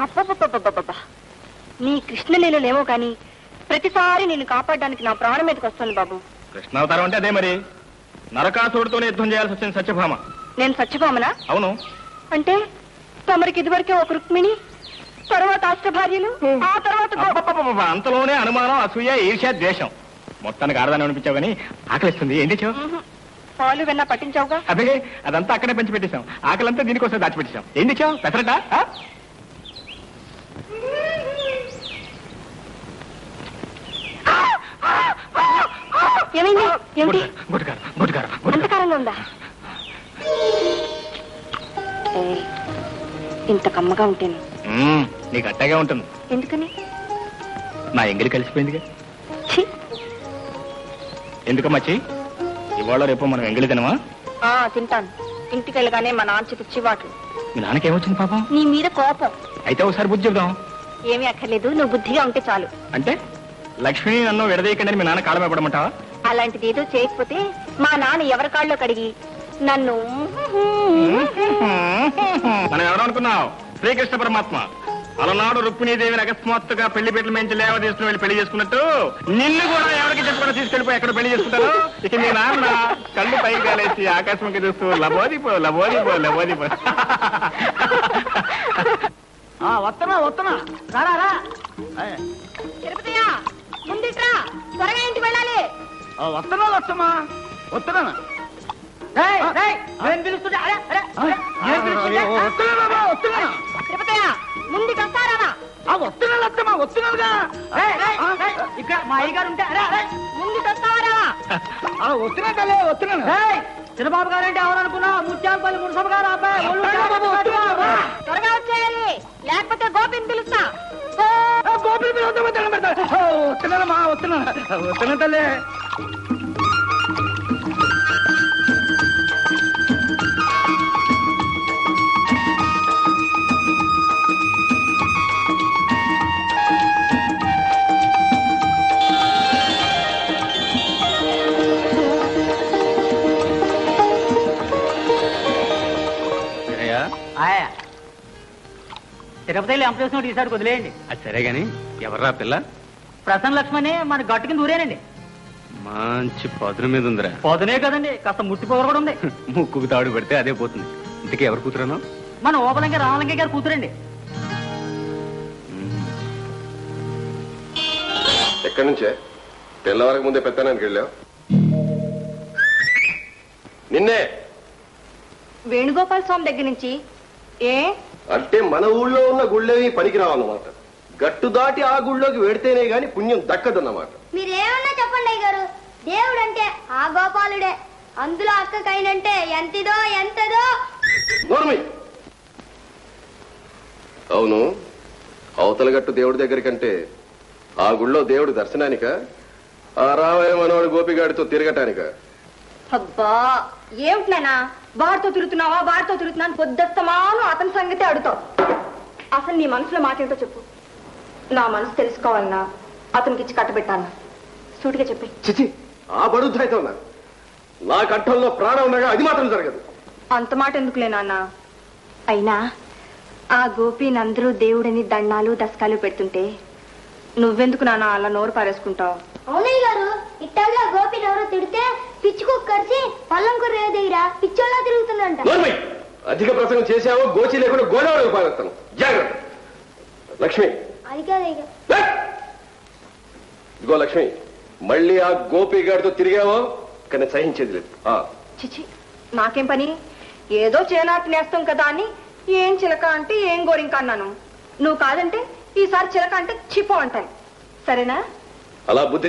అబ్బబ్బబ్బబ్బబ్బబ్బా, నీ కృష్ణలీలలేమో కానీ ప్రతిసారి నిన్ను కాపాడడానికి నా ప్రాణం మీదకి వస్తుంది బాబు. కృష్ణావతారం అంటే అదే మరి. నరకాసురుడితోనే యుద్ధం చేయాల్సి వచ్చింది సత్యభామ. నేను సత్యభామనా? అవును. అంటే తమరికి ఇదివరకే ఒక రుక్మిణి, తర్వాత అష్టభార్యలు, ఆ తర్వాత అంతలోనే అనుమానం, అసూయ, ఈర్ష్య, ద్వేషం. మొత్తానికి ఆడదాన్ని అనిపించావు కానీ ఆకలిస్తుంది. ఏం తెచ్చావు? పాలు వెన్నా పట్టించావుగా? అదే, అదంతా అక్కడే పెంచి పెట్టేశాం. ఆకలంతా దీనికోసం దాచిపెట్టేశాం. ఏం తెచ్చావు? పెసరట? ఏమైంది? ఏమిటి? గుడ్కారం ఉందా? ఇంత కమ్మగా ఉంటేను నీకు అట్టగా ఉంటుంది. ఎందుకని? నా ఎంగిలి కలిసిపోయిందిగా. ఎందుకమ్మచ్చి? ఇవాళ రేపు మనం ఎంగిలి తినమా? తింటాను. ఇంటికి వెళ్ళగానే మా నాన్న పిచ్చి వాట్లు. మీ నాన్నకేమొచ్చింది పాపం? నీ మీద కోపం. అయితే ఒకసారి బుద్ధి చెబుదాం. ఏమీ అక్కర్లేదు, నువ్వు బుద్ధిగా ఉంటే చాలు. అంటే లక్ష్మి నన్ను విడదీయకండి మీ నాన్న కాళ్ళ మీద పడమంటావా? అలాంటిది ఏదో చేయకపోతే మా నాన్న ఎవరి కాళ్ళలో కడిగి నన్ను. మనం ఎవరనుకున్నావు? శ్రీకృష్ణ పరమాత్మ. అలనాడు రుక్మిణీదేవిని అకస్మాత్తుగా పెళ్లి పీటల నుంచి లేవ తీసుకుని వెళ్ళి పెళ్లి చేసుకున్నట్టు నిన్ను కూడా ఎవరికి చెప్పకుండా తీసుకెళ్లిపోయి ఎక్కడ పెళ్లి చేసుకుంటారు. ఇక మీ నాన్న కళ్ళు పైకి కాలేసి ఆకాశంకి చూస్తూ లబోదిపో లబోదిపో లబోదిపో. వస్తున్నా రారా. తిరుపతియా, ముందుట్రా, త్వరగా ఇంటికి వెళ్ళాలి. వస్తున్నా. తిరుపతియా, ముందుకు వస్తారా? వస్తున్నానుగా. ఇక్కడ మా అయ్యగారు ఉంటే ముందుకు వస్తారా? వస్తున్నాను. చిన్నబాబు గారు అంటే ఎవరనుకున్నా? ముత్యాలపల్లి మున్సబ్ గారు అబ్బాయి. త్వరగా వచ్చేయాలి, లేకపోతే గోపిని పిలుస్తా. గోపిని వస్తున్నా తల్లి. తిరుపతిలో ఎంప్లాయీస్ ఈసారి వదిలేయండి. అది సరే గాని ఎవర్రా పిల్ల? ప్రసన్న లక్ష్మణి మన గట్టు కింద ఊరేనండి. మంచి పొదున మీద ఉందిరా. పొదనే కదండి, కాస్త ముట్టి పొగరు కూడా ఉంది. ముక్కుకు తాడు పెడితే అదే పోతుంది. ఇంతకీ ఎవరు కూతురను? మన ఓపలంగా రామలింగ గారు కూతురండి. ఎక్కడి నుంచే? తెల్లవారికి ముందే పెత్తనానికి వెళ్ళావు? నిన్నే వేణుగోపాల స్వామి దగ్గర నుంచి. అంటే మన ఊళ్ళో ఉన్న గుళ్ళేవి పనికిరావన్నమాట. గట్టు దాటి ఆ గుళ్ళోకి వెడితేనే గాని పుణ్యం దక్కదన్నమాట. మీరేమన్నా చెప్పండి అయ్యగారు, దేవుడు అంటే ఆ గోపాలుడే. అందులో అక్కకైనంటే ఎంతదో ఎంతదో. అవును, అవతల గట్టు దేవుడి దగ్గరికంటే ఆ గుళ్ళో దేవుడు దర్శనానిక, ఆ రావయ్య మనవాడు గోపిగాడితో తిరగటానిక? అబ్బా, ఏమిటినా వారితో తిరుగుతున్నావా వారితో తిరుగుతున్నాను పొద్దుస్తమాను అతని సంగతి అడుగుతావు. అసలు నీ మనసులో మాట ఏంటో చెప్పు. నా మనసు తెలుసుకోవాలన్నా అతనికి ఇచ్చి కట్టబెట్టాను. సూటిగా చెప్పి. చిచి, ఆ బడుద్దాయితో నా కంఠంలో ప్రాణం ఉండగా అది మాత్రం జరగదు. అంత మాట ఎందుకులే నాన్న. అయినా ఆ గోపిని అందరూ దేవుడని దండాలు దశకాలు పెడుతుంటే నువ్వెందుకు నాన్న అలా నోరు పారేసుకుంటావు? అవునయ్య గారు, ఇట్టాగా గోపిని ఎవరో తిడితే పిచ్చుకు కరిసి పల్లం కూర దగ్గర పిచ్చోళ్ళ తిరుగుతుందంట. అధిక ప్రసంగం చేసావో గోచి లేకుండా గోదావరి పారేస్తాను. జాగ్రత్త. లక్ష్మి, అది కాదయ్య. ఇదిగో లక్ష్మి, మళ్ళీ ఆ గోపి గారితో తిరిగావో కానీ సహించేది లేదు. చిచి, నాకేం పని? ఏదో చేనాటి నేస్తాం కదా అని ఏం చిలక అంటే ఏం గోరింక అన్నాను. నువ్వు కాదంటే ఈసారి చిలక అంటే చిపో అంటాను. సరేనా? అలా బుద్ధి